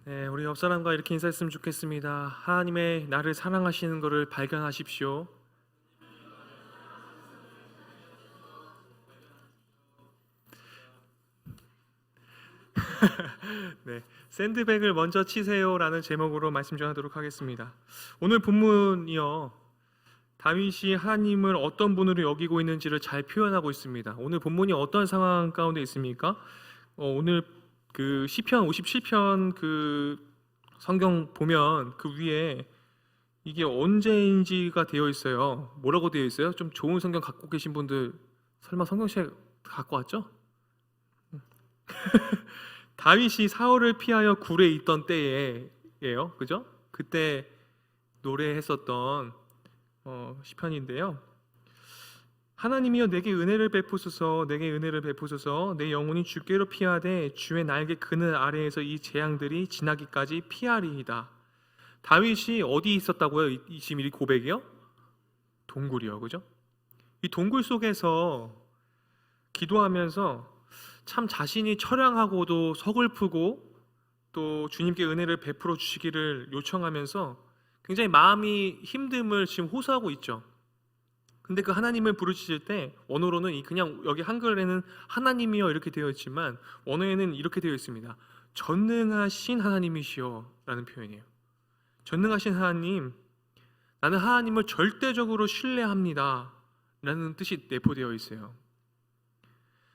네, 우리 옆 사람과 이렇게 인사했으면 좋겠습니다. 하나님의 나를 사랑하시는 것을 발견하십시오. 네, 샌드백을 먼저 치세요라는 제목으로 말씀 전하도록 하겠습니다. 오늘 본문이요, 다윗이 하나님을 어떤 분으로 여기고 있는지를 잘 표현하고 있습니다. 오늘 본문이 어떤 상황 가운데 있습니까? 오늘 그 시편 57편 그 성경 보면 그 위에 이게 언제인지가 되어 있어요. 뭐라고 되어 있어요? 좀 좋은 성경 갖고 계신 분들 설마 성경책 갖고 왔죠? 다윗이 사울을 피하여 굴에 있던 때예요. 그죠? 그때 노래했었던 시편인데요. 하나님이여 내게 은혜를 베푸소서, 내게 은혜를 베푸소서. 내 영혼이 주께로 피하되 주의 날개 그늘 아래에서 이 재앙들이 지나기까지 피하리이다. 다윗이 어디 있었다고요? 지금 이 고백이요? 동굴이요, 그죠? 이 동굴 속에서 기도하면서 참 자신이 처량하고도 서글프고 또 주님께 은혜를 베풀어 주시기를 요청하면서 굉장히 마음이 힘듦을 지금 호소하고 있죠. 근데 그 하나님을 부르짖을 때 원어로는 그냥 여기 한글에는 하나님이여 이렇게 되어 있지만 원어에는 이렇게 되어 있습니다. 전능하신 하나님이시여 라는 표현이에요. 전능하신 하나님, 나는 하나님을 절대적으로 신뢰합니다 라는 뜻이 내포되어 있어요.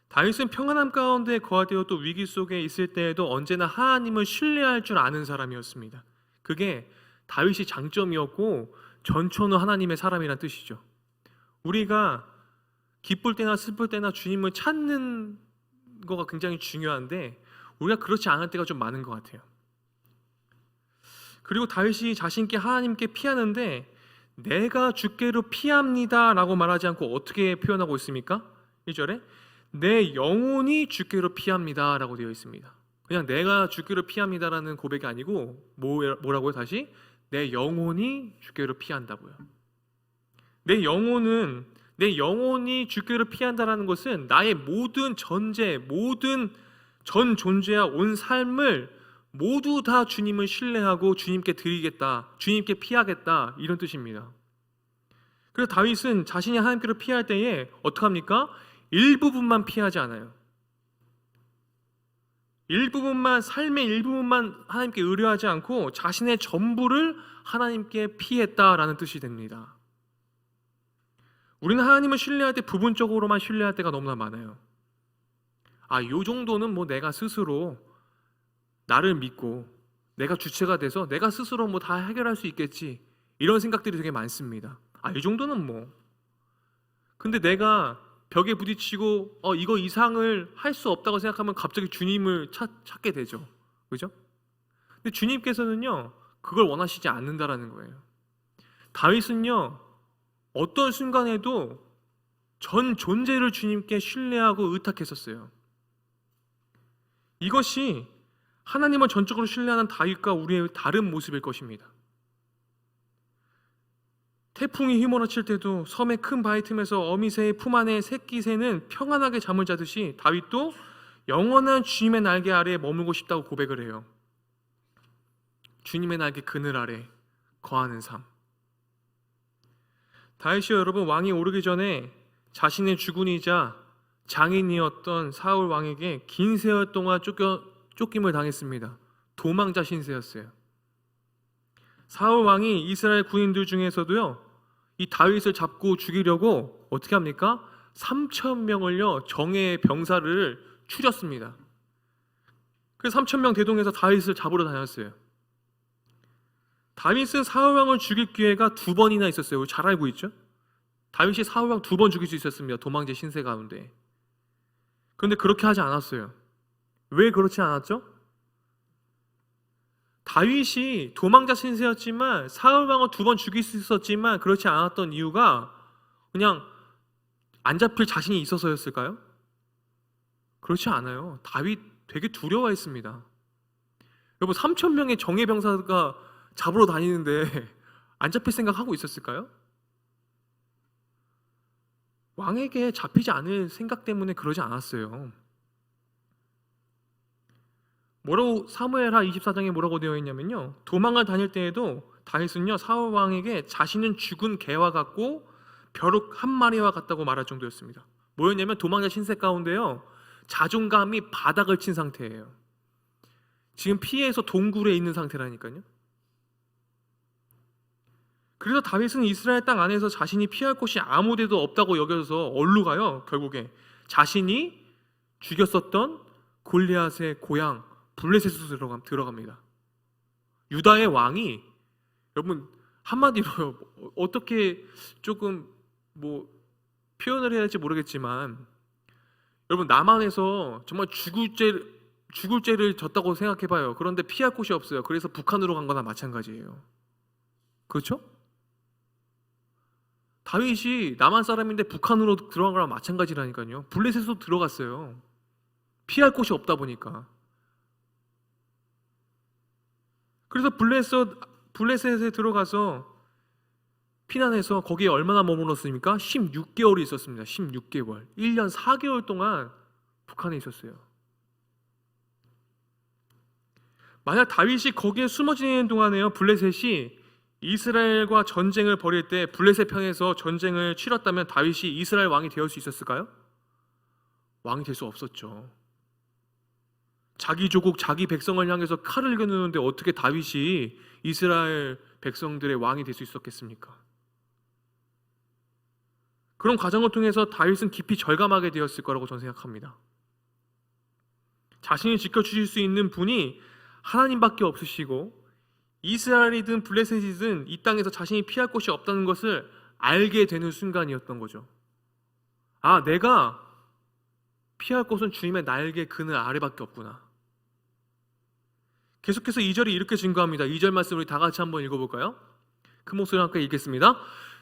다윗은 평안함 가운데 거하되어 또 위기 속에 있을 때에도 언제나 하나님을 신뢰할 줄 아는 사람이었습니다. 그게 다윗이 장점이었고 전초는 하나님의 사람이란 뜻이죠. 우리가 기쁠 때나 슬플 때나 주님을 찾는 거가 굉장히 중요한데 우리가 그렇지 않을 때가 좀 많은 것 같아요. 그리고 다윗이 자신께 하나님께 피하는데 내가 주께로 피합니다 라고 말하지 않고 어떻게 표현하고 있습니까? 1절에 내 영혼이 주께로 피합니다 라고 되어 있습니다. 그냥 내가 주께로 피합니다 라는 고백이 아니고 뭐라고요? 다시 내 영혼이 주께로 피한다고요. 내 영혼이 주께로 피한다라는 것은 나의 모든 전제, 모든 전 존재와 온 삶을 모두 다 주님을 신뢰하고 주님께 드리겠다, 주님께 피하겠다 이런 뜻입니다. 그래서 다윗은 자신이 하나님께로 피할 때에 어떡합니까? 일부분만 피하지 않아요. 일부분만, 삶의 일부분만 하나님께 의뢰하지 않고 자신의 전부를 하나님께 피했다라는 뜻이 됩니다. 우리는 하나님을 신뢰할 때 부분적으로만 신뢰할 때가 너무나 많아요. 요 정도는 뭐 내가 스스로 나를 믿고 내가 주체가 돼서 내가 스스로 뭐 다 해결할 수 있겠지 이런 생각들이 되게 많습니다. 이 정도는 뭐 근데 내가 벽에 부딪히고 이거 이상을 할 수 없다고 생각하면 갑자기 주님을 찾게 되죠. 그죠? 근데 주님께서는요 그걸 원하시지 않는다라는 거예요. 다윗은요 어떤 순간에도 전 존재를 주님께 신뢰하고 의탁했었어요. 이것이 하나님을 전적으로 신뢰하는 다윗과 우리의 다른 모습일 것입니다. 태풍이 휘몰아칠 때도 섬의 큰 바위 틈에서 어미새의 품 안에 새끼새는 평안하게 잠을 자듯이 다윗도 영원한 주님의 날개 아래에 머물고 싶다고 고백을 해요. 주님의 날개 그늘 아래 거하는 삶. 다윗이 여러분 왕이 오르기 전에 자신의 주군이자 장인이었던 사울 왕에게 긴 세월 동안 쫓김을 당했습니다. 도망자 신세였어요. 사울 왕이 이스라엘 군인들 중에서도요 이 다윗을 잡고 죽이려고 어떻게 합니까? 3,000명을요 정예의 병사를 추렸습니다. 그래서 3,000명 대동해서 다윗을 잡으러 다녔어요. 다윗은 사울왕을 죽일 기회가 2번이나 있었어요. 잘 알고 있죠? 다윗이 사울왕 2번 죽일 수 있었습니다. 도망제 신세 가운데. 그런데 그렇게 하지 않았어요. 왜 그렇지 않았죠? 다윗이 도망자 신세였지만 사울왕을 2번 죽일 수 있었지만 그렇지 않았던 이유가 그냥 안 잡힐 자신이 있어서였을까요? 그렇지 않아요. 다윗 되게 두려워했습니다. 여러분 3,000명의 정예병사가 잡으러 다니는데 안 잡힐 생각하고 있었을까요? 왕에게 잡히지 않을 생각 때문에 그러지 않았어요. 뭐라고 사무엘하 24장에 뭐라고 되어 있냐면요, 도망을 다닐 때에도 다윗은요 사울 왕에게 자신은 죽은 개와 같고 벼룩 한 마리와 같다고 말할 정도였습니다. 뭐였냐면 도망자 신세 가운데요 자존감이 바닥을 친 상태예요. 지금 피해서 동굴에 있는 상태라니까요. 그래서 다윗은 이스라엘 땅 안에서 자신이 피할 곳이 아무 데도 없다고 여겨서 어디로 가요? 결국에 자신이 죽였었던 골리앗의 고향 블레셋으로 들어갑니다. 유다의 왕이, 여러분 한마디로 어떻게 조금 뭐 표현을 해야 할지 모르겠지만, 여러분 남한에서 정말 죽을 죄를 졌다고 생각해봐요. 그런데 피할 곳이 없어요. 그래서 북한으로 간 거나 마찬가지예요. 그렇죠? 다윗이 남한 사람인데 북한으로 들어간 거랑 마찬가지라니까요. 블레셋으로 들어갔어요. 피할 곳이 없다 보니까. 그래서 블레셋에 들어가서 피난해서 거기에 얼마나 머물렀습니까? 16개월이 있었습니다. 16개월. 1년 4개월 동안 북한에 있었어요. 만약 다윗이 거기에 숨어 지내는 동안에요, 블레셋이 이스라엘과 전쟁을 벌일 때 블레셋 편에서 전쟁을 치렀다면 다윗이 이스라엘 왕이 될 수 있었을까요? 왕이 될 수 없었죠. 자기 조국, 자기 백성을 향해서 칼을 겨누는데 어떻게 다윗이 이스라엘 백성들의 왕이 될 수 있었겠습니까? 그런 과정을 통해서 다윗은 깊이 절감하게 되었을 거라고 저는 생각합니다. 자신이 지켜주실 수 있는 분이 하나님밖에 없으시고 이스라엘이든 블레셋이든 이 땅에서 자신이 피할 곳이 없다는 것을 알게 되는 순간이었던 거죠. 아, 내가 피할 곳은 주님의 날개 그늘 아래밖에 없구나. 계속해서 2절이 이렇게 증거합니다. 2절 말씀 우리 다 같이 한번 읽어볼까요? 큰 목소리로 함께 읽겠습니다.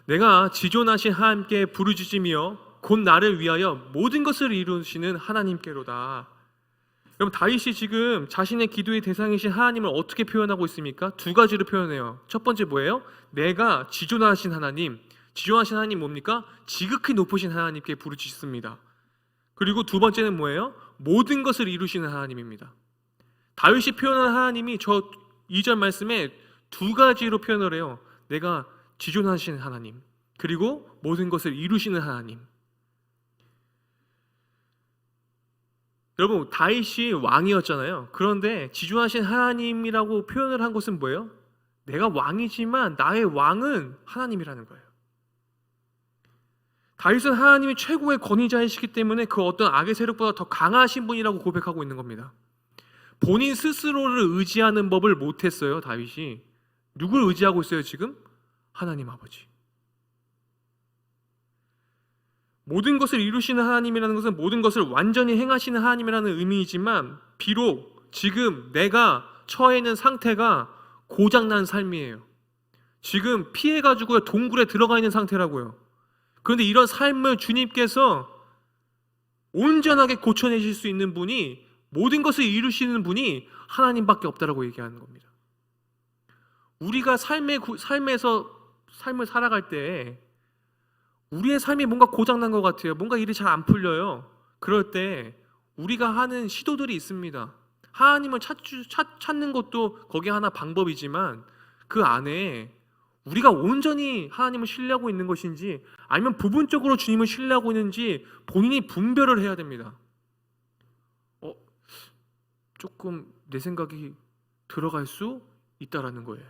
내가 지존하신 하나님께 부르짖으며 곧 나를 위하여 모든 것을 이루시는 하나님께로다. 여러분 다윗이 지금 자신의 기도의 대상이신 하나님을 어떻게 표현하고 있습니까? 두 가지로 표현해요. 첫 번째 뭐예요? 내가 지존하신 하나님. 지존하신 하나님 뭡니까? 지극히 높으신 하나님께 부르짖습니다. 그리고 두 번째는 뭐예요? 모든 것을 이루시는 하나님입니다. 다윗이 표현한 하나님이 저 2절 말씀에 두 가지로 표현을 해요. 내가 지존하신 하나님, 그리고 모든 것을 이루시는 하나님. 여러분 다윗이 왕이었잖아요. 그런데 지존하신 하나님이라고 표현을 한 것은 뭐예요? 내가 왕이지만 나의 왕은 하나님이라는 거예요. 다윗은 하나님이 최고의 권위자이시기 때문에 그 어떤 악의 세력보다 더 강하신 분이라고 고백하고 있는 겁니다. 본인 스스로를 의지하는 법을 못했어요. 다윗이 누굴 의지하고 있어요 지금? 하나님 아버지. 모든 것을 이루시는 하나님이라는 것은 모든 것을 완전히 행하시는 하나님이라는 의미이지만 비록 지금 내가 처해 있는 상태가 고장난 삶이에요. 지금 피해가지고 동굴에 들어가 있는 상태라고요. 그런데 이런 삶을 주님께서 온전하게 고쳐내실 수 있는 분이, 모든 것을 이루시는 분이 하나님밖에 없다라고 얘기하는 겁니다. 우리가 삶에서 삶을 살아갈 때 우리의 삶이 뭔가 고장난 것 같아요. 뭔가 일이 잘 안 풀려요. 그럴 때 우리가 하는 시도들이 있습니다. 하나님을 찾는 것도 거기에 하나 방법이지만 그 안에 우리가 온전히 하나님을 신뢰하고 있는 것인지 아니면 부분적으로 주님을 신뢰하고 있는지 본인이 분별을 해야 됩니다. 조금 내 생각이 들어갈 수 있다라는 거예요.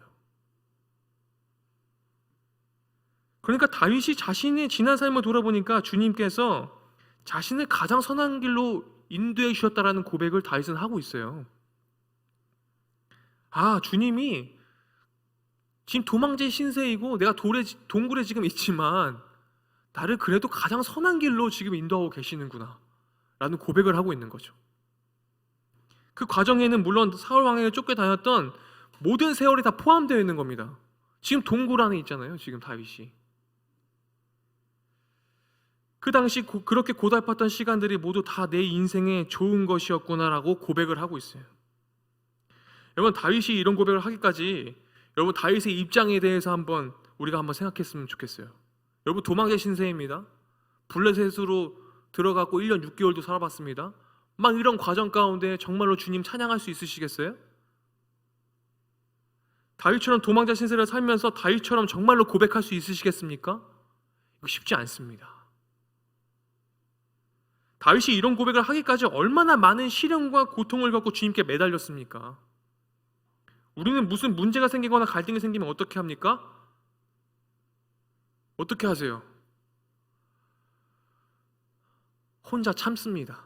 그러니까 다윗이 자신의 지난 삶을 돌아보니까 주님께서 자신을 가장 선한 길로 인도해 주셨다라는 고백을 다윗은 하고 있어요. 아, 주님이 지금 도망자의 신세이고 내가 동굴에 지금 있지만 나를 그래도 가장 선한 길로 지금 인도하고 계시는구나 라는 고백을 하고 있는 거죠. 그 과정에는 물론 사울 왕에게 쫓겨다녔던 모든 세월이 다 포함되어 있는 겁니다. 지금 동굴 안에 있잖아요. 지금 다윗이. 그 당시 그렇게 고달팠던 시간들이 모두 다 내 인생에 좋은 것이었구나라고 고백을 하고 있어요. 여러분 다윗이 이런 고백을 하기까지 여러분 다윗의 입장에 대해서 우리가 한번 생각했으면 좋겠어요. 여러분 도망자 신세입니다. 블레셋으로 들어가고 1년 6개월도 살아봤습니다. 막 이런 과정 가운데 정말로 주님 찬양할 수 있으시겠어요? 다윗처럼 도망자 신세를 살면서 다윗처럼 정말로 고백할 수 있으시겠습니까? 이거 쉽지 않습니다. 다윗이 이런 고백을 하기까지 얼마나 많은 시련과 고통을 겪고 주님께 매달렸습니까? 우리는 무슨 문제가 생기거나 갈등이 생기면 어떻게 합니까? 어떻게 하세요? 혼자 참습니다.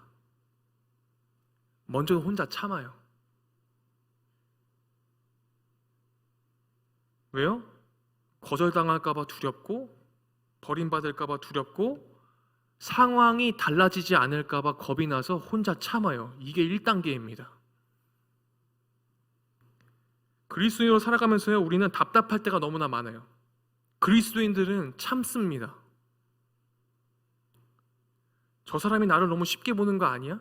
먼저 혼자 참아요. 왜요? 거절당할까봐 두렵고, 버림받을까봐 두렵고, 상황이 달라지지 않을까봐 겁이 나서 혼자 참아요. 이게 1단계입니다. 그리스도인으로 살아가면서요, 우리는 답답할 때가 너무나 많아요. 그리스도인들은 참습니다. 저 사람이 나를 너무 쉽게 보는 거 아니야?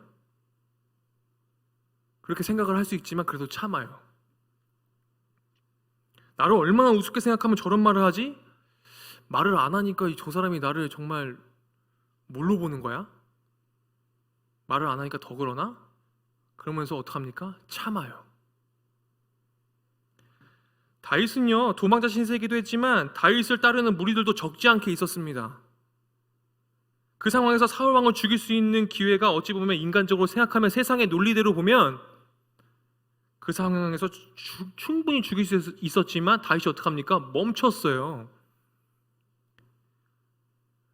그렇게 생각을 할 수 있지만 그래도 참아요. 나를 얼마나 우습게 생각하면 저런 말을 하지? 말을 안 하니까 저 사람이 나를 정말 뭘로 보는 거야? 말을 안 하니까 더 그러나? 그러면서 어떡합니까? 참아요. 다윗은요, 도망자 신세이기도 했지만 다윗을 따르는 무리들도 적지 않게 있었습니다. 그 상황에서 사울 왕을 죽일 수 있는 기회가 어찌 보면 인간적으로 생각하면 세상의 논리대로 보면 그 상황에서 충분히 죽일 수 있었지만 다윗이 어떡합니까? 멈췄어요.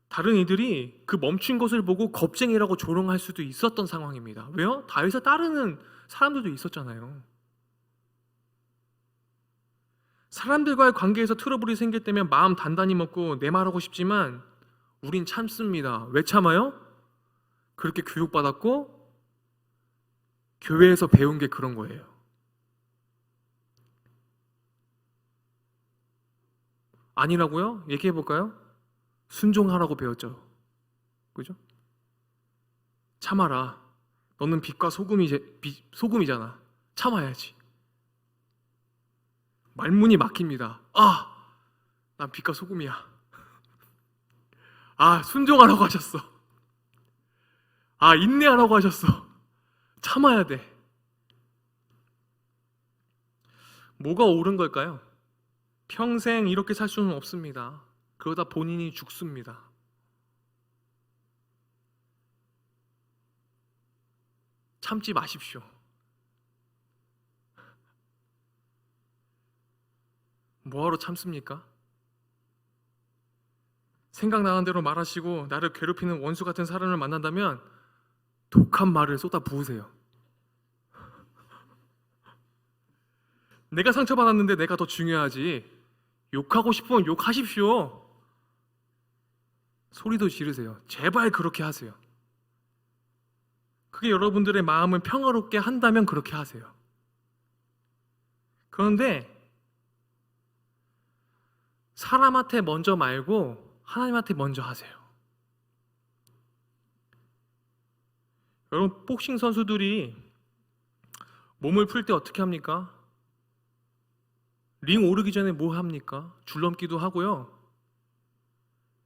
다른 이들이 그 멈춘 것을 보고 겁쟁이라고 조롱할 수도 있었던 상황입니다. 왜요? 다윗을 따르는 사람들도 있었잖아요. 사람들과의 관계에서 트러블이 생길 때면 마음 단단히 먹고 내 말하고 싶지만 우린 참습니다. 왜 참아요? 그렇게 교육받았고 교회에서 배운 게 그런 거예요. 아니라고요? 얘기해 볼까요? 순종하라고 배웠죠. 그죠? 참아라. 너는 빛과 소금이잖아. 참아야지. 말문이 막힙니다. 난 빛과 소금이야. 순종하라고 하셨어. 인내하라고 하셨어. 참아야 돼. 뭐가 옳은 걸까요? 평생 이렇게 살 수는 없습니다. 그러다 본인이 죽습니다. 참지 마십시오. 뭐하러 참습니까? 생각나는 대로 말하시고 나를 괴롭히는 원수 같은 사람을 만난다면 독한 말을 쏟아 부으세요. 내가 상처받았는데 내가 더 중요하지. 욕하고 싶으면 욕하십시오. 소리도 지르세요. 제발 그렇게 하세요. 그게 여러분들의 마음을 평화롭게 한다면 그렇게 하세요. 그런데 사람한테 먼저 말고 하나님한테 먼저 하세요. 여러분, 복싱 선수들이 몸을 풀 때 어떻게 합니까? 링 오르기 전에 뭐 합니까? 줄넘기도 하고요.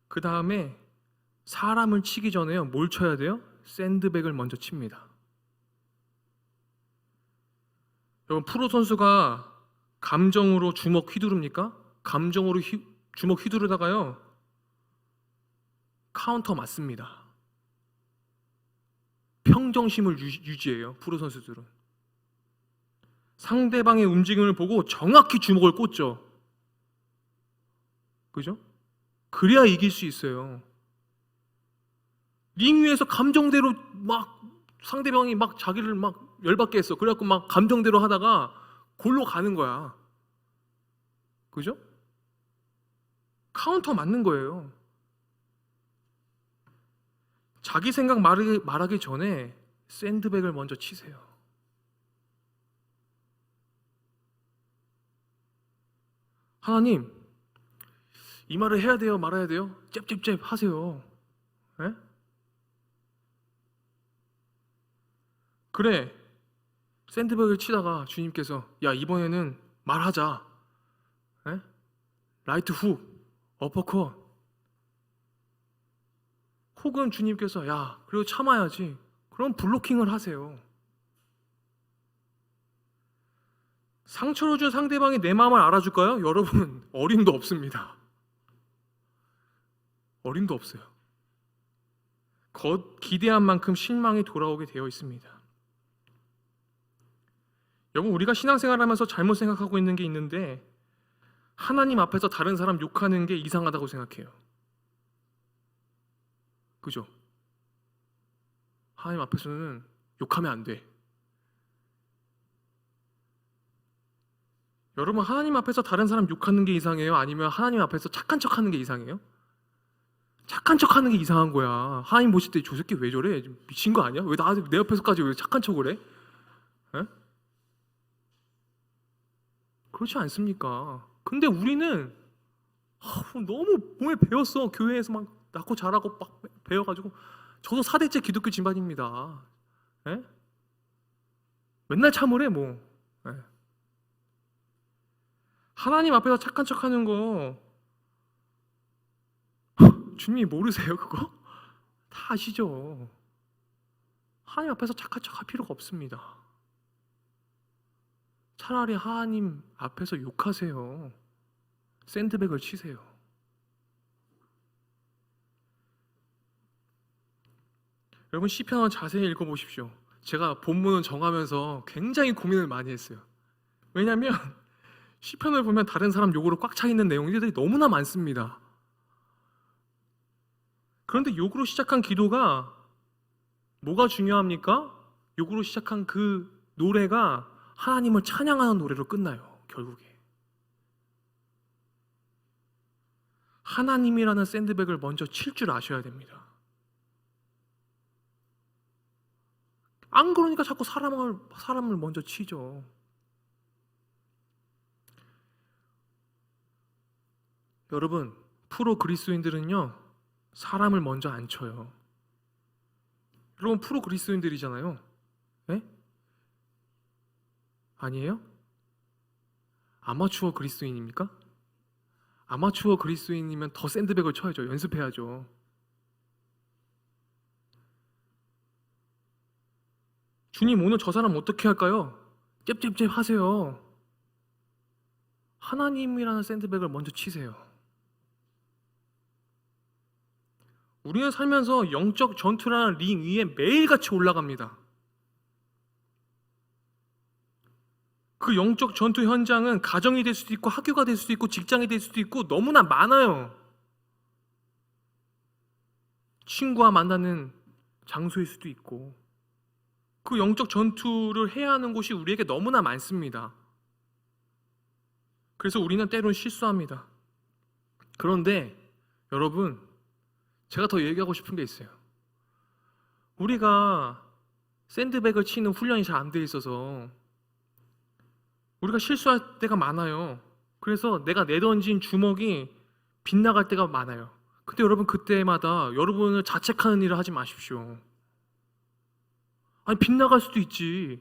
그 다음에 사람을 치기 전에요. 뭘 쳐야 돼요? 샌드백을 먼저 칩니다. 여러분, 프로 선수가 감정으로 주먹 휘두릅니까? 감정으로 주먹 휘두르다가요, 카운터 맞습니다. 평정심을 유지해요. 프로 선수들은. 상대방의 움직임을 보고 정확히 주먹을 꽂죠. 그죠? 그래야 이길 수 있어요. 링 위에서 감정대로 막 상대방이 막 자기를 막 열받게 했어. 그래갖고 막 감정대로 하다가 골로 가는 거야. 그죠? 카운터 맞는 거예요. 자기 생각 말하기 전에 샌드백을 먼저 치세요. 하나님, 이 말을 해야 돼요? 말아야 돼요? 잽잽잽 하세요. 에? 그래, 샌드백을 치다가 주님께서 야, 이번에는 말하자. 에? 라이트 훅, 어퍼컷. 혹은 주님께서 야, 그래도 참아야지. 그럼 블로킹을 하세요. 상처를 준 상대방이 내 마음을 알아줄까요? 여러분, 어림도 없습니다. 어림도 없어요. 기대한 만큼 실망이 돌아오게 되어 있습니다. 여러분, 우리가 신앙생활하면서 잘못 생각하고 있는 게 있는데, 하나님 앞에서 다른 사람 욕하는 게 이상하다고 생각해요. 그죠? 하나님 앞에서는 욕하면 안 돼. 여러분, 하나님 앞에서 다른 사람 욕하는 게 이상해요? 아니면 하나님 앞에서 착한 척하는 게 이상해요? 착한 척하는 게 이상한 거야. 하나님 보실 때 저 새끼 왜 저래? 미친 거 아니야? 왜 내 옆에서까지 왜 착한 척을 해? 에? 그렇지 않습니까? 근데 우리는 너무 몸에 배웠어. 교회에서 막 낳고 자라고 막 배워가지고. 저도 4대째 기독교 집안입니다. 에? 맨날 참으래 뭐. 에. 하나님 앞에서 착한 척하는 거 주님이 모르세요 그거? 다 아시죠? 하나님 앞에서 착한 척할 필요가 없습니다. 차라리 하나님 앞에서 욕하세요. 샌드백을 치세요. 여러분, 시편을 자세히 읽어보십시오. 제가 본문을 정하면서 굉장히 고민을 많이 했어요. 왜냐하면 시편을 보면 다른 사람 욕으로 꽉 차 있는 내용들이 너무나 많습니다. 그런데 욕으로 시작한 기도가 뭐가 중요합니까? 욕으로 시작한 그 노래가 하나님을 찬양하는 노래로 끝나요. 결국에 하나님이라는 샌드백을 먼저 칠 줄 아셔야 됩니다. 안 그러니까 자꾸 사람을 먼저 치죠. 여러분, 프로 그리스도인들은요 사람을 먼저 안 쳐요. 여러분, 프로 그리스도인들이잖아요. 네? 아니에요? 아마추어 그리스도인입니까? 아마추어 그리스도인이면 더 샌드백을 쳐야죠. 연습해야죠. 주님, 오늘 저 사람 어떻게 할까요? 잽잽잽 하세요. 하나님이라는 샌드백을 먼저 치세요. 우리는 살면서 영적 전투라는 링 위에 매일같이 올라갑니다. 그 영적 전투 현장은 가정이 될 수도 있고 학교가 될 수도 있고 직장이 될 수도 있고 너무나 많아요. 친구와 만나는 장소일 수도 있고 그 영적 전투를 해야 하는 곳이 우리에게 너무나 많습니다. 그래서 우리는 때론 실수합니다. 그런데 여러분, 제가 더 얘기하고 싶은 게 있어요. 우리가 샌드백을 치는 훈련이 잘 안 돼 있어서 우리가 실수할 때가 많아요. 그래서 내가 내던진 주먹이 빗나갈 때가 많아요. 근데 여러분, 그때마다 여러분을 자책하는 일을 하지 마십시오. 아니, 빗나갈 수도 있지.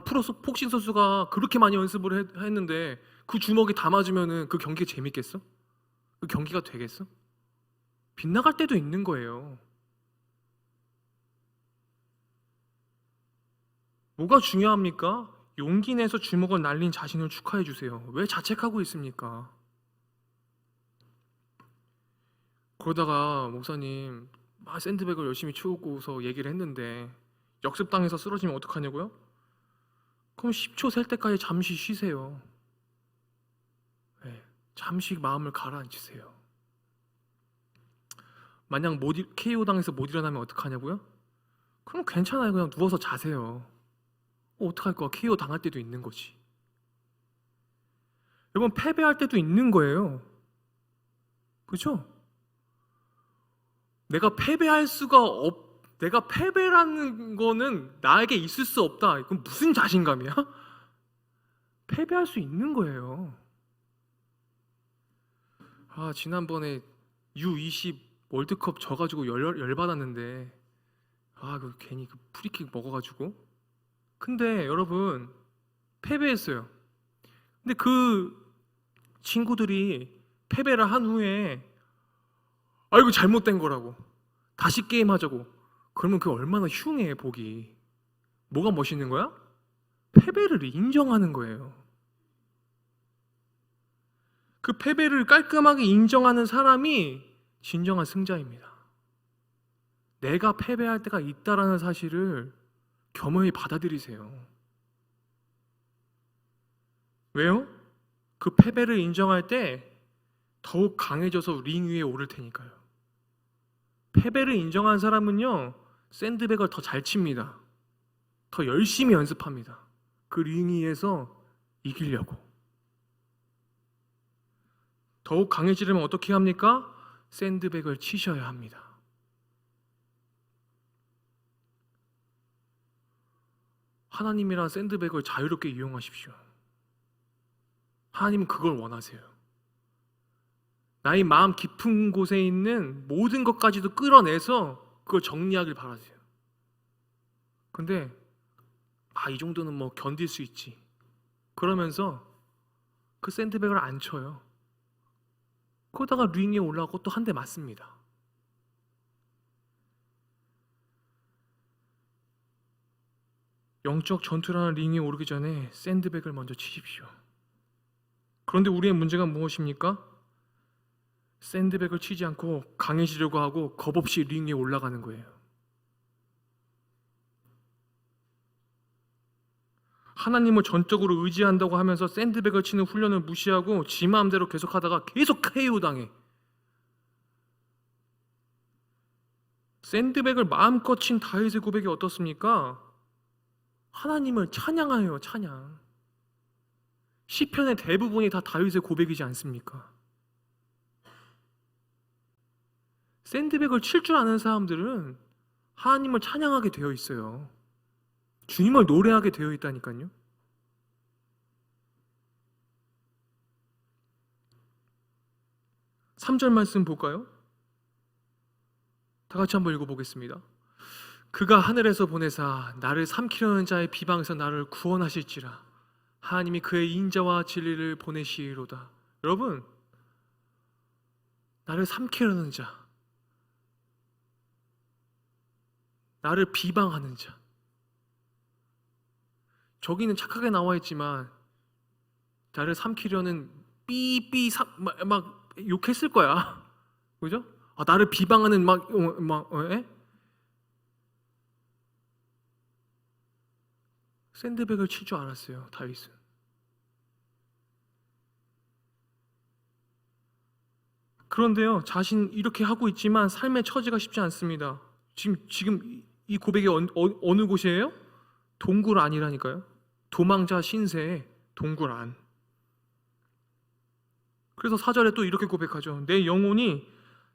프로 복싱 선수가 그렇게 많이 연습을 했는데 그 주먹이 다 맞으면은 그 경기가 재밌겠어? 그 경기가 되겠어? 빗나갈 때도 있는 거예요. 뭐가 중요합니까? 용기 내서 주먹을 날린 자신을 축하해 주세요. 왜 자책하고 있습니까? 그러다가 목사님 샌드백을 열심히 치우고서 얘기를 했는데 역습당해서 쓰러지면 어떡하냐고요? 그럼 10초 셀 때까지 잠시 쉬세요. 네, 잠시 마음을 가라앉히세요. 만약 KO 당해서 못 일어나면 어떡하냐고요? 그럼 괜찮아요. 그냥 누워서 자세요. 어떡할 거야? KO 당할 때도 있는 거지. 여러분, 패배할 때도 있는 거예요. 그렇죠? 내가 패배라는 거는 나에게 있을 수 없다. 이건 무슨 자신감이야? 패배할 수 있는 거예요. 지난번에 U20 월드컵 져가지고 열받았는데 괜히 그 프리킥 먹어가지고. 근데 여러분, 패배했어요. 근데 그 친구들이 패배를 한 후에 이거 잘못된 거라고 다시 게임하자고 그러면 그게 얼마나 흉해 보기. 뭐가 멋있는 거야? 패배를 인정하는 거예요. 그 패배를 깔끔하게 인정하는 사람이 진정한 승자입니다. 내가 패배할 때가 있다라는 사실을 겸허히 받아들이세요. 왜요? 그 패배를 인정할 때 더욱 강해져서 링 위에 오를 테니까요. 패배를 인정한 사람은요, 샌드백을 더 잘 칩니다. 더 열심히 연습합니다. 그 링 위에서 이기려고. 더욱 강해지려면 어떻게 합니까? 샌드백을 치셔야 합니다. 하나님이란 샌드백을 자유롭게 이용하십시오. 하나님은 그걸 원하세요. 나의 마음 깊은 곳에 있는 모든 것까지도 끌어내서 그걸 정리하길 바라세요. 근데 이 정도는 뭐 견딜 수 있지. 그러면서 그 샌드백을 안 쳐요. 그러다가 링에 올라가고 또 한 대 맞습니다. 영적 전투라는 링에 오르기 전에 샌드백을 먼저 치십시오. 그런데 우리의 문제가 무엇입니까? 샌드백을 치지 않고 강해지려고 하고 겁없이 링에 올라가는 거예요. 하나님을 전적으로 의지한다고 하면서 샌드백을 치는 훈련을 무시하고 지 마음대로 계속하다가 계속 KO 당해. 샌드백을 마음껏 친 다윗의 고백이 어떻습니까? 하나님을 찬양하여요, 찬양. 시편의 대부분이 다 다윗의 고백이지 않습니까? 샌드백을 칠 줄 아는 사람들은 하나님을 찬양하게 되어 있어요. 주님을 노래하게 되어 있다니까요. 삼 절 말씀 볼까요? 다 같이 한번 읽어보겠습니다. 그가 하늘에서 보내사 나를 삼키려는 자의 비방에서 나를 구원하실지라. 하나님이 그의 인자와 진리를 보내시리로다. 여러분, 나를 삼키려는 자, 나를 비방하는 자, 저기는 착하게 나와 있지만 나를 삼키려는 막 욕했을 거야. 그죠? 나를 비방하는 샌드백을 칠 줄 알았어요, 다윗은. 그런데요, 자신 이렇게 하고 있지만 삶의 처지가 쉽지 않습니다. 지금 이 고백이 어느 곳이에요? 동굴 안이라니까요. 도망자 신세의 동굴 안. 그래서 4절에 또 이렇게 고백하죠. 내 영혼이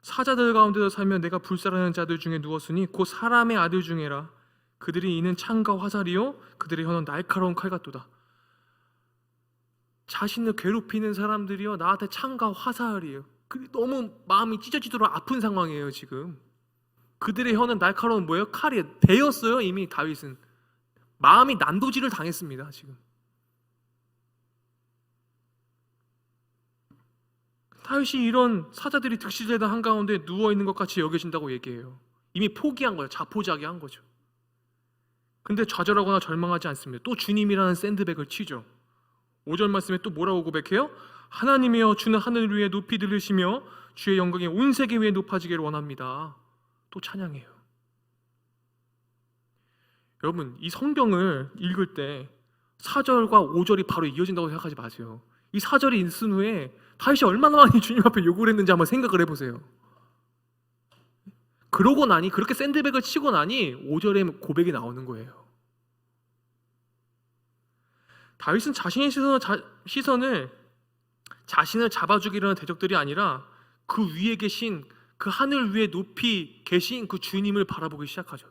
사자들 가운데서 살며 내가 불살하는 자들 중에 누웠으니 곧 사람의 아들 중에라. 그들이 이는 창과 화살이요 그들의 혀는 날카로운 칼 같도다. 자신을 괴롭히는 사람들이요 나한테 창과 화살이에요. 너무 마음이 찢어지도록 아픈 상황이에요 지금. 그들의 혀는 날카로운 뭐예요? 칼이에요. 베었어요 이미 다윗은. 마음이 난도질을 당했습니다 지금. 다윗이 이런 사자들이 득실되던 한가운데 누워있는 것 같이 여겨진다고 얘기해요. 이미 포기한 거예요. 자포자기한 거죠. 근데 좌절하거나 절망하지 않습니다. 또 주님이라는 샌드백을 치죠. 5절 말씀에 또 뭐라고 고백해요? 하나님이여 주는 하늘 위에 높이 들으시며 주의 영광이 온 세계 위에 높아지기를 원합니다. 또 찬양해요. 여러분, 이 성경을 읽을 때 4절과 5절이 바로 이어진다고 생각하지 마세요. 이 4절이 있은 후에 다윗이 얼마나 많이 주님 앞에 요구를 했는지 한번 생각을 해보세요. 그러고 나니, 그렇게 샌드백을 치고 나니 5절에 고백이 나오는 거예요. 다윗은 자신의 시선을 자신을 잡아주기라는 대적들이 아니라 그 위에 계신, 그 하늘 위에 높이 계신 그 주님을 바라보기 시작하죠.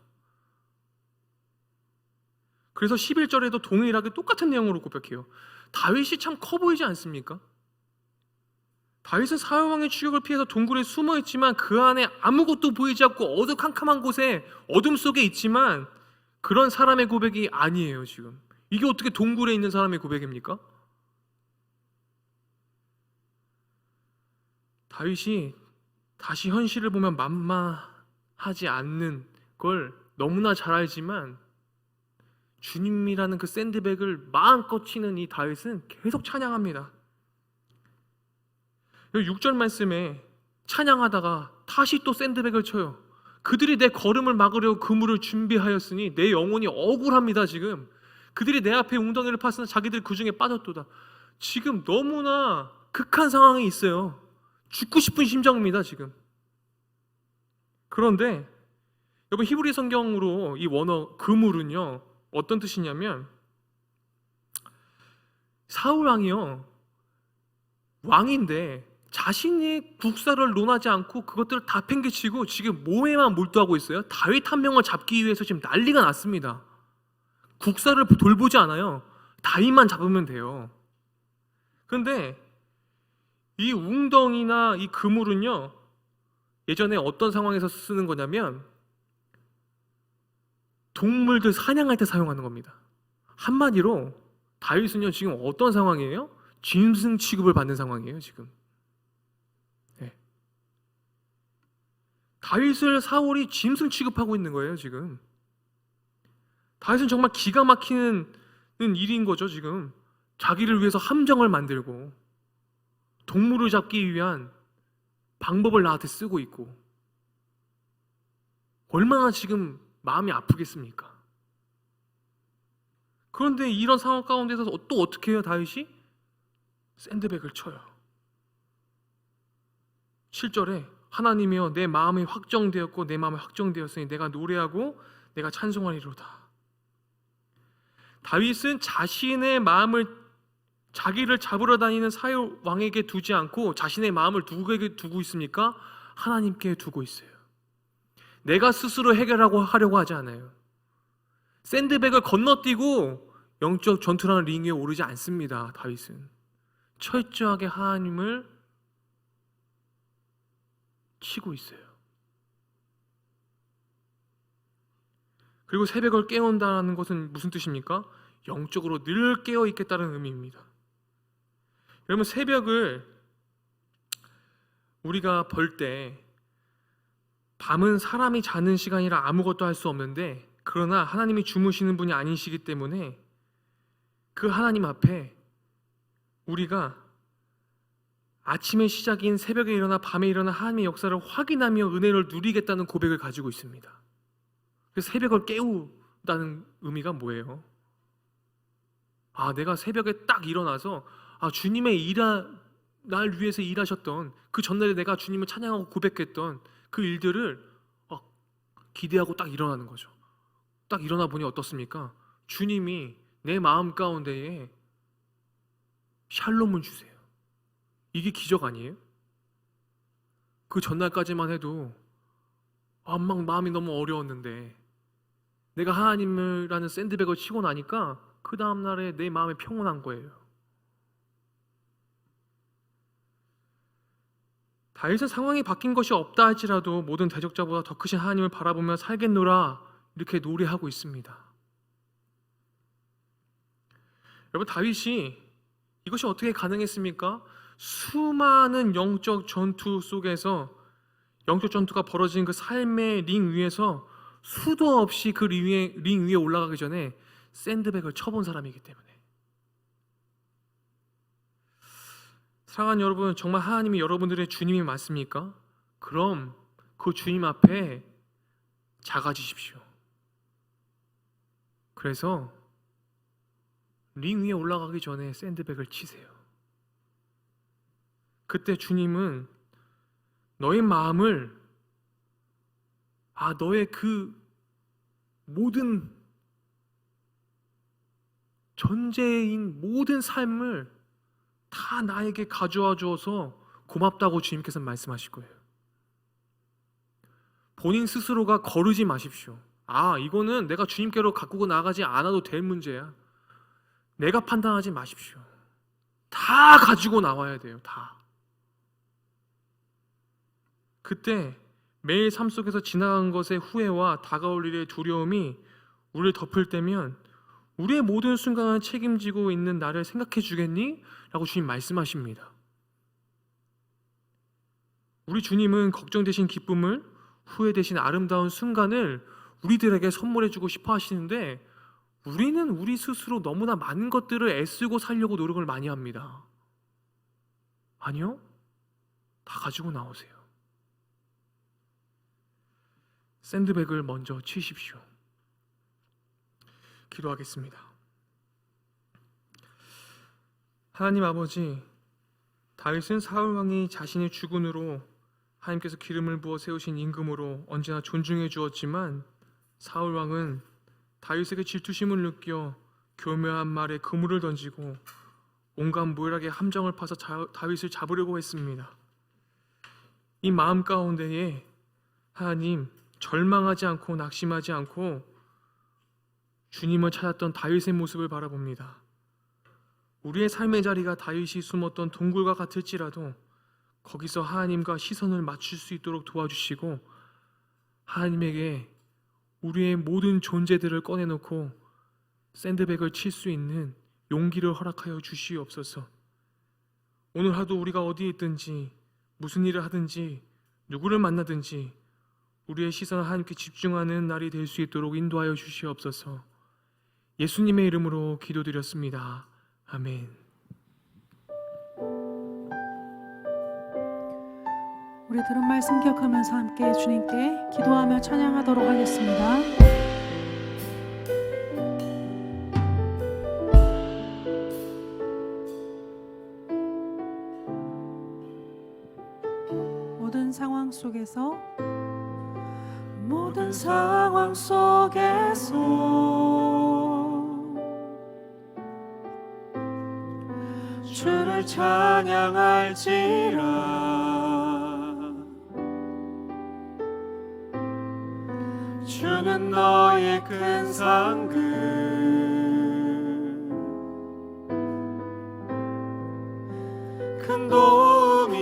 그래서 11절에도 동일하게 똑같은 내용으로 고백해요. 다윗이 참 커 보이지 않습니까? 다윗은 사울왕의 추격을 피해서 동굴에 숨어 있지만 그 안에 아무것도 보이지 않고 어두컴컴한 곳에 어둠 속에 있지만 그런 사람의 고백이 아니에요 지금. 이게 어떻게 동굴에 있는 사람의 고백입니까? 다윗이 다시 현실을 보면 만만하지 않는 걸 너무나 잘 알지만 주님이라는 그 샌드백을 마음껏 치는 이 다윗은 계속 찬양합니다. 6절 말씀에 찬양하다가 다시 또 샌드백을 쳐요. 그들이 내 걸음을 막으려고 그물을 준비하였으니 내 영혼이 억울합니다. 지금 그들이 내 앞에 웅덩이를 파으나 자기들 그 중에 빠졌도다. 지금 너무나 극한 상황에 있어요. 죽고 싶은 심정입니다. 지금. 그런데 여러분, 히브리 성경으로 이 원어 그물은요 어떤 뜻이냐면, 사울 왕이요 왕인데 자신이 국사를 논하지 않고 그것들을 다 팽개치고 지금 뭐에만 몰두하고 있어요. 다윗 한 명을 잡기 위해서 지금 난리가 났습니다. 국사를 돌보지 않아요. 다윗만 잡으면 돼요. 그런데 이 웅덩이나 이 그물은요 예전에 어떤 상황에서 쓰는 거냐면, 동물들 사냥할 때 사용하는 겁니다. 한마디로 다윗은요 지금 어떤 상황이에요? 짐승 취급을 받는 상황이에요. 지금 다윗을 사울이 짐승 취급하고 있는 거예요. 지금 다윗은 정말 기가 막히는 일인 거죠. 지금 자기를 위해서 함정을 만들고 동물을 잡기 위한 방법을 나한테 쓰고 있고, 얼마나 지금 마음이 아프겠습니까? 그런데 이런 상황 가운데서 또 어떻게 해요? 다윗이 샌드백을 쳐요. 7절에 하나님이여 내 마음이 확정되었고 내 마음이 확정되었으니 내가 노래하고 내가 찬송하리로다. 다윗은 자신의 마음을, 자기를 잡으러 다니는 사울 왕에게 두지 않고 자신의 마음을 누구에게 두고 있습니까? 하나님께 두고 있어요. 내가 스스로 하려고 하지 않아요. 샌드백을 건너뛰고 영적 전투라는 링 위에 오르지 않습니다. 다윗은 철저하게 하나님을 치고 있어요. 그리고 새벽을 깨운다는 것은 무슨 뜻입니까? 영적으로 늘 깨어 있겠다는 의미입니다. 여러분, 새벽을 우리가 벌 때 밤은 사람이 자는 시간이라 아무것도 할 수 없는데, 그러나 하나님이 주무시는 분이 아니시기 때문에 그 하나님 앞에 우리가 아침의 시작인 새벽에 일어나 밤에 일어나 하나님의 역사를 확인하며 은혜를 누리겠다는 고백을 가지고 있습니다. 그래서 새벽을 깨우다는 의미가 뭐예요? 내가 새벽에 딱 일어나서 주님의 날 위해서 일하셨던 그 전날에 내가 주님을 찬양하고 고백했던 그 일들을 기대하고 딱 일어나는 거죠. 딱 일어나 보니 어떻습니까? 주님이 내 마음 가운데에 샬롬을 주세요. 이게 기적 아니에요? 그 전날까지만 해도 막 마음이 너무 어려웠는데 내가 하나님이라는 샌드백을 치고 나니까 그 다음날에 내 마음이 평온한 거예요. 다윗은 상황이 바뀐 것이 없다 할지라도 모든 대적자보다 더 크신 하나님을 바라보며 살겠노라 이렇게 노래하고 있습니다. 여러분, 다윗이 이것이 어떻게 가능했습니까? 수많은 영적 전투 속에서, 영적 전투가 벌어진 그 삶의 링 위에서 수도 없이 그 링 위에 올라가기 전에 샌드백을 쳐본 사람이기 때문에. 사랑하는 여러분, 정말 하나님이 여러분들의 주님이 맞습니까? 그럼 그 주님 앞에 작아지십시오. 그래서 링 위에 올라가기 전에 샌드백을 치세요. 그때 주님은 너의 마음을, 너의 그 모든 전제인 모든 삶을 다 나에게 가져와 주어서 고맙다고 주님께서 말씀하실 거예요. 본인 스스로가 거르지 마십시오. 이거는 내가 주님께로 갖고 나가지 않아도 될 문제야. 내가 판단하지 마십시오. 다 가지고 나와야 돼요. 다. 그때 매일 삶 속에서 지나간 것의 후회와 다가올 일의 두려움이 우리를 덮을 때면 우리의 모든 순간을 책임지고 있는 나를 생각해 주겠니? 라고 주님 말씀하십니다. 우리 주님은 걱정되신 기쁨을, 후회되신 아름다운 순간을 우리들에게 선물해주고 싶어 하시는데 우리는 우리 스스로 너무나 많은 것들을 애쓰고 살려고 노력을 많이 합니다. 아니요, 다 가지고 나오세요. 샌드백을 먼저 치십시오. 기도하겠습니다. 하나님 아버지, 다윗은 사울 왕이 자신의 주군으로 하나님께서 기름을 부어 세우신 임금으로 언제나 존중해 주었지만 사울 왕은 다윗에게 질투심을 느껴 교묘한 말에 그물을 던지고 온갖 무혈하게 함정을 파서 다윗을 잡으려고 했습니다. 이 마음 가운데에 하나님, 절망하지 않고 낙심하지 않고 주님을 찾았던 다윗의 모습을 바라봅니다. 우리의 삶의 자리가 다윗이 숨었던 동굴과 같을지라도 거기서 하나님과 시선을 맞출 수 있도록 도와주시고 하나님에게 우리의 모든 존재들을 꺼내놓고 샌드백을 칠 수 있는 용기를 허락하여 주시옵소서. 오늘 하루 우리가 어디에 있든지 무슨 일을 하든지 누구를 만나든지 우리의 시선을 하나님께 집중하는 날이 될 수 있도록 인도하여 주시옵소서. 예수님의 이름으로 기도드렸습니다. 아멘. 우리 들은 말씀 기억하면서 함께 주님께 기도하며 찬양하도록 하겠습니다. 모든 상황 속에서 주를 찬양할지라. 주는 너의 큰 상급, 큰 도움이시라.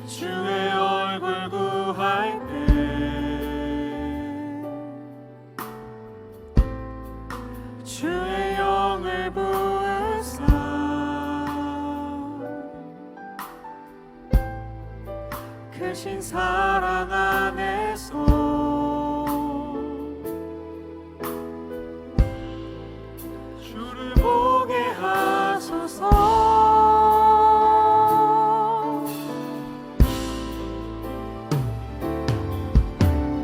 주의 얼굴 구할 때 주의 영을 부으사 크신 사랑 안에서 주를 보게 하소서.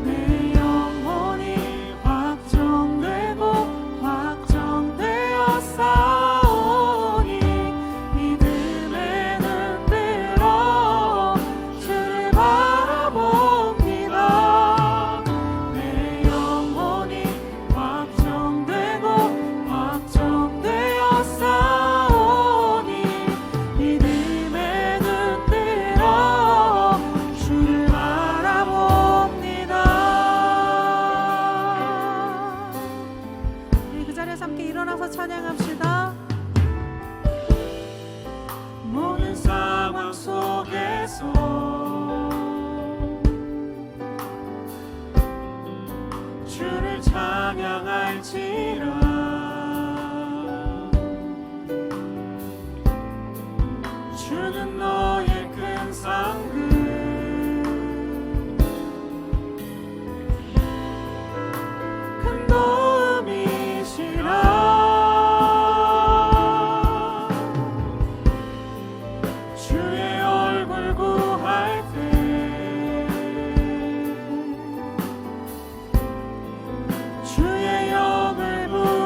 내 영혼이 확정되고 확정되어 싸우니 믿음의 눈 들어 주를 바라봅니다. 내 영혼이 확정되고 확정되어 싸우니 믿음의 눈 들어 주를 바라봅니다. 우리 그 자리에서 함께 일어나서 찬양합시다. 모든 상황 속에서 주를 찬양할지라. 주는 너의 큰 상급, 큰 도움이시라. 주의 얼굴 구할 때 주의 영을 부으사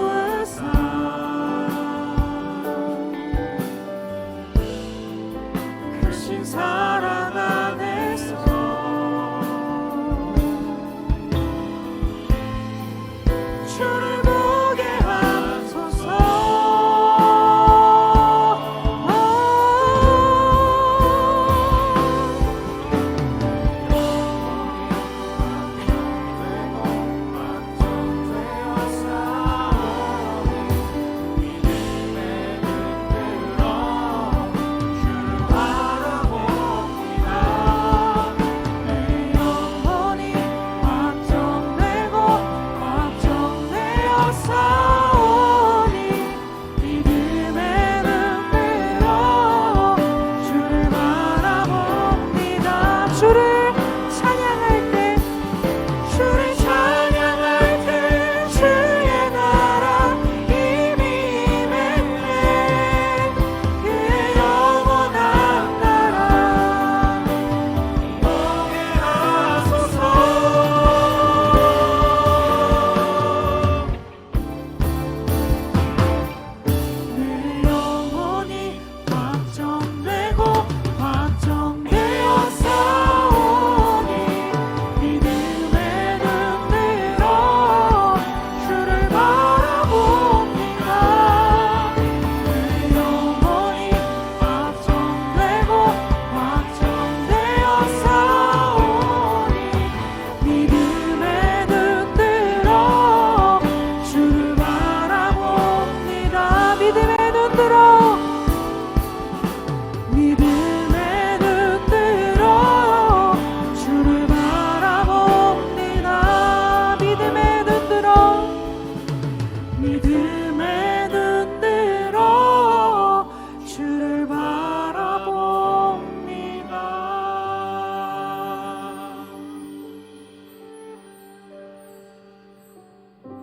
믿음의 눈 들어 주를 바라봅니다.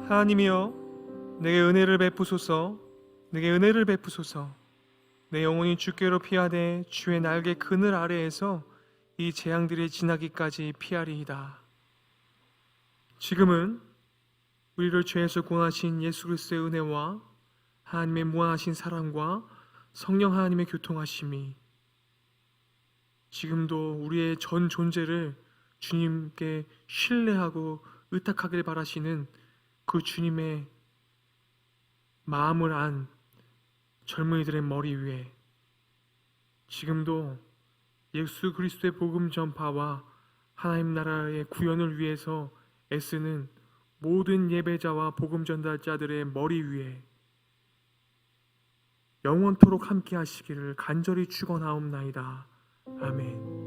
하나님이여, 내게 은혜를 베푸소서. 내게 은혜를 베푸소서. 내 영혼이 주께로 피하되 주의 날개 그늘 아래에서 이 재앙들이 지나기까지 피하리이다. 지금은 우리를 죄에서 구원하신 예수 그리스도의 은혜와 하나님의 무한하신 사랑과 성령 하나님의 교통하심이 지금도 우리의 전 존재를 주님께 신뢰하고 의탁하길 바라시는 그 주님의 마음을 안 젊은이들의 머리 위에 지금도 예수 그리스도의 복음 전파와 하나님 나라의 구현을 위해서 애쓰는 모든 예배자와 복음 전달자들의 머리 위에 영원토록 함께 하시기를 간절히 축원하옵나이다. 아멘.